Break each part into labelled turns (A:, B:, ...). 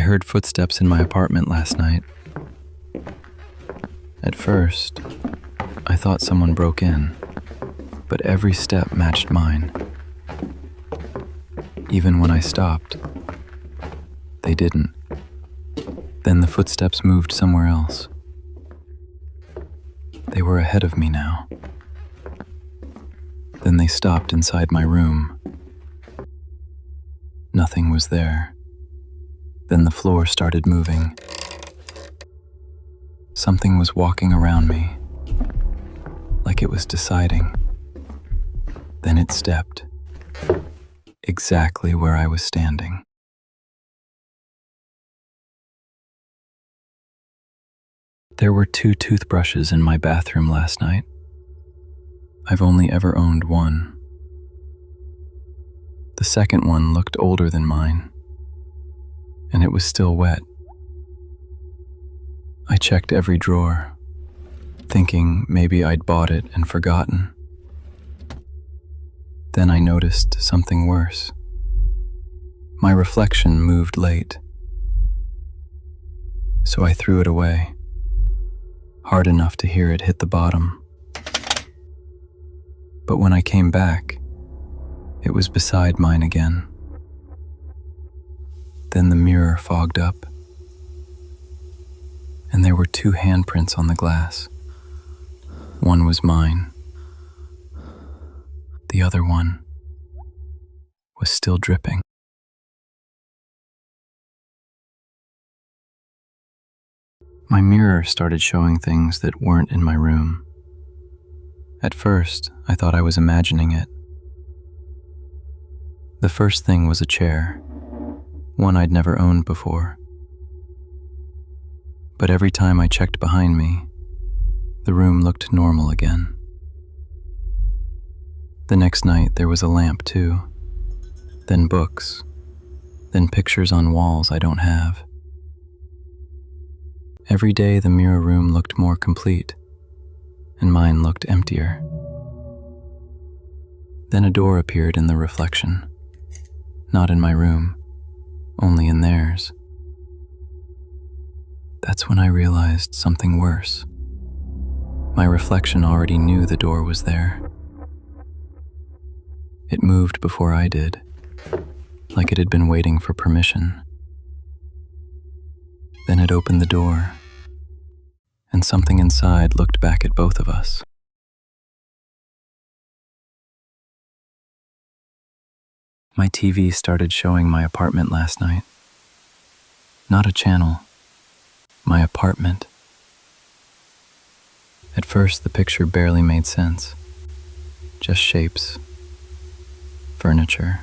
A: heard footsteps in my apartment last night. At first, I thought someone broke in, but every step matched mine. Even when I stopped, they didn't. Then the footsteps moved somewhere else. They were ahead of me now. Then they stopped inside my room. Nothing was there. Then the floor started moving. Something was walking around me, like it was deciding. Then it stepped, exactly where I was standing. There were 2 toothbrushes in my bathroom last night. I've only ever owned one. The second one looked older than mine, and it was still wet. I checked every drawer, thinking maybe I'd bought it and forgotten. Then I noticed something worse. My reflection moved late, so I threw it away, hard enough to hear it hit the bottom. But when I came back, it was beside mine again. Then the mirror fogged up, and there were 2 handprints on the glass. One was mine. The other one was still dripping. My mirror started showing things that weren't in my room. At first, I thought I was imagining it. The first thing was a chair, one I'd never owned before. But every time I checked behind me, the room looked normal again. The next night there was a lamp too, then books, then pictures on walls I don't have. Every day the mirror room looked more complete, and mine looked emptier. Then a door appeared in the reflection, not in my room, only in theirs. That's when I realized something worse. My reflection already knew the door was there. It moved before I did, like it had been waiting for permission. Then it opened the door, and something inside looked back at both of us. My TV started showing my apartment last night. Not a channel, my apartment. At first, the picture barely made sense. Just shapes, furniture,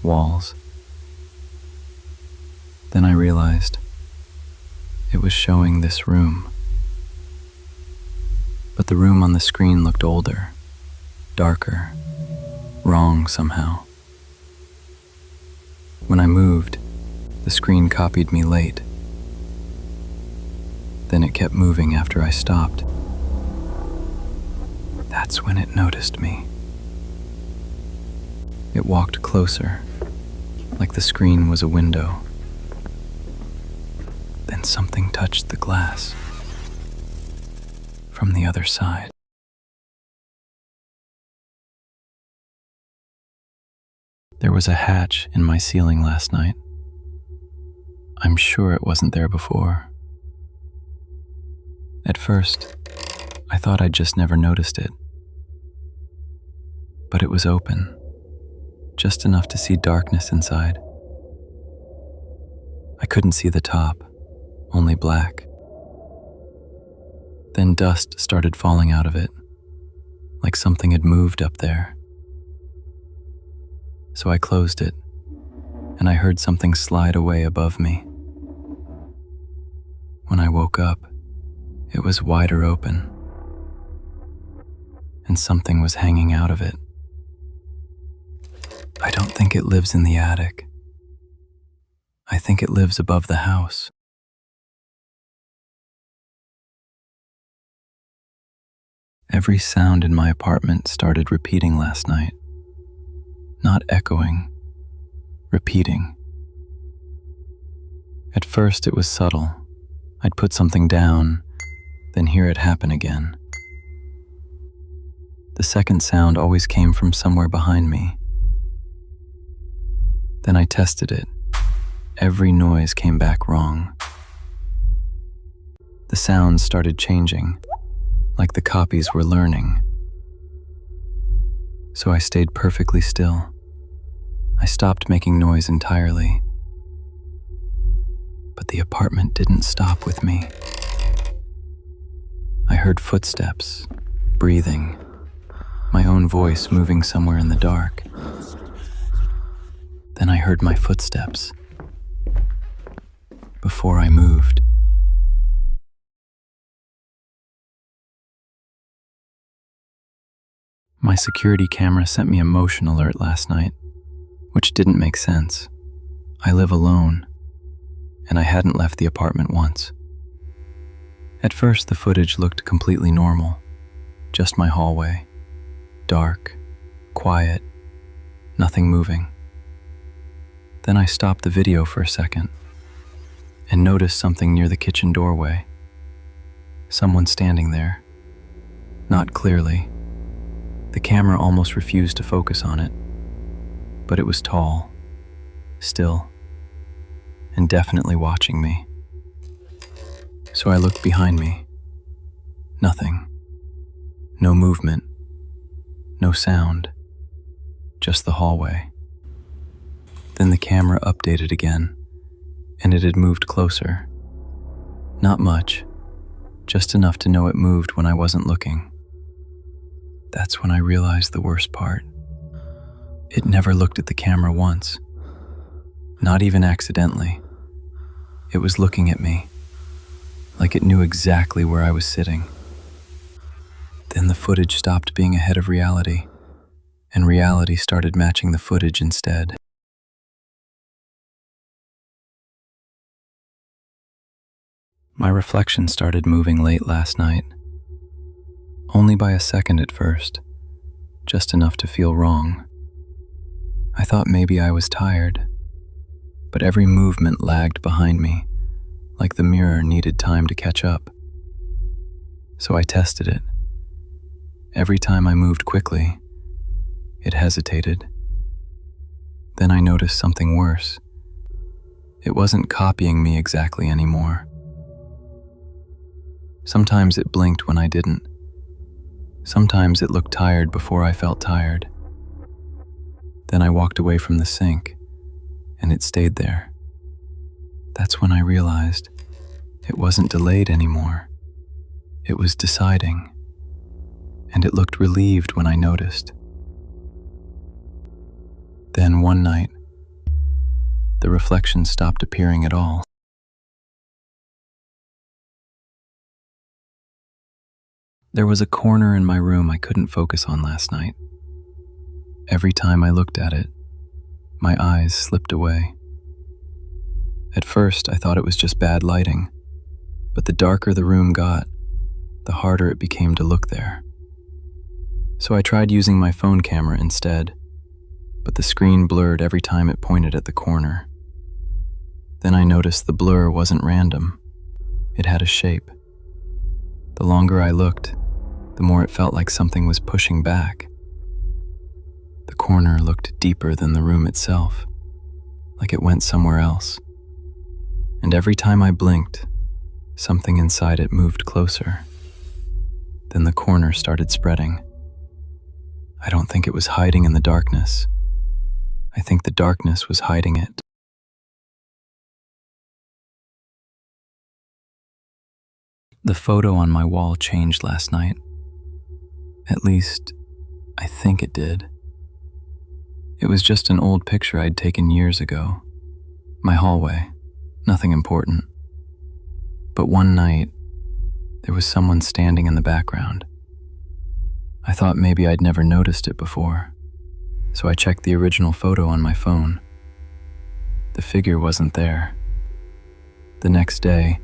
A: walls. Then I realized it was showing this room. But the room on the screen looked older, darker, wrong somehow. When I moved, the screen copied me late. Then it kept moving after I stopped. That's when it noticed me. It walked closer, like the screen was a window. Then something touched the glass from the other side. There was a hatch in my ceiling last night. I'm sure it wasn't there before. At first, I thought I'd just never noticed it. But it was open, just enough to see darkness inside. I couldn't see the top, only black. Then dust started falling out of it, like something had moved up there. So I closed it, and I heard something slide away above me. When I woke up, it was wider open, and something was hanging out of it. I don't think it lives in the attic. I think it lives above the house. Every sound in my apartment started repeating last night. Not echoing, repeating. At first, it was subtle. I'd put something down, then hear it happen again. The second sound always came from somewhere behind me. Then I tested it. Every noise came back wrong. The sounds started changing, like the copies were learning. So I stayed perfectly still. I stopped making noise entirely. But the apartment didn't stop with me. I heard footsteps, breathing, my own voice moving somewhere in the dark. Then I heard my footsteps. Before I moved. My security camera sent me a motion alert last night, which didn't make sense. I live alone, and I hadn't left the apartment once. At first, the footage looked completely normal, just my hallway. Dark, quiet, nothing moving. Then I stopped the video for a second and noticed something near the kitchen doorway. Someone standing there. Not clearly. The camera almost refused to focus on it, but it was tall, still, and definitely watching me. So I looked behind me. Nothing. No movement. No sound. Just the hallway. Then the camera updated again, and it had moved closer. Not much, just enough to know it moved when I wasn't looking. That's when I realized the worst part. It never looked at the camera once. Not even accidentally. It was looking at me, like it knew exactly where I was sitting. Then the footage stopped being ahead of reality, and reality started matching the footage instead. My reflection started moving late last night. Only by a second at first, just enough to feel wrong. I thought maybe I was tired, but every movement lagged behind me, like the mirror needed time to catch up. So I tested it. Every time I moved quickly, it hesitated. Then I noticed something worse. It wasn't copying me exactly anymore. Sometimes it blinked when I didn't. Sometimes it looked tired before I felt tired. Then I walked away from the sink, and it stayed there. That's when I realized it wasn't delayed anymore. It was deciding, and it looked relieved when I noticed. Then one night, the reflection stopped appearing at all. There was a corner in my room I couldn't focus on last night. Every time I looked at it, my eyes slipped away. At first, I thought it was just bad lighting, but the darker the room got, the harder it became to look there. So I tried using my phone camera instead, but the screen blurred every time it pointed at the corner. Then I noticed the blur wasn't random. It had a shape. The longer I looked, the more it felt like something was pushing back. The corner looked deeper than the room itself, like it went somewhere else. And every time I blinked, something inside it moved closer. Then the corner started spreading. I don't think it was hiding in the darkness. I think the darkness was hiding it. The photo on my wall changed last night. At least, I think it did. It was just an old picture I'd taken years ago. My hallway, nothing important. But one night, there was someone standing in the background. I thought maybe I'd never noticed it before, so I checked the original photo on my phone. The figure wasn't there. The next day,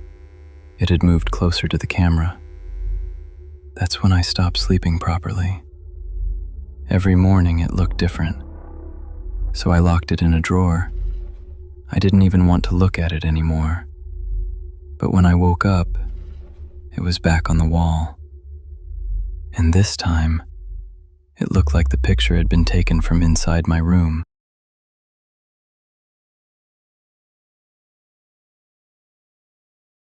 A: it had moved closer to the camera. That's when I stopped sleeping properly. Every morning it looked different, so I locked it in a drawer. I didn't even want to look at it anymore. But when I woke up, it was back on the wall. And this time, it looked like the picture had been taken from inside my room.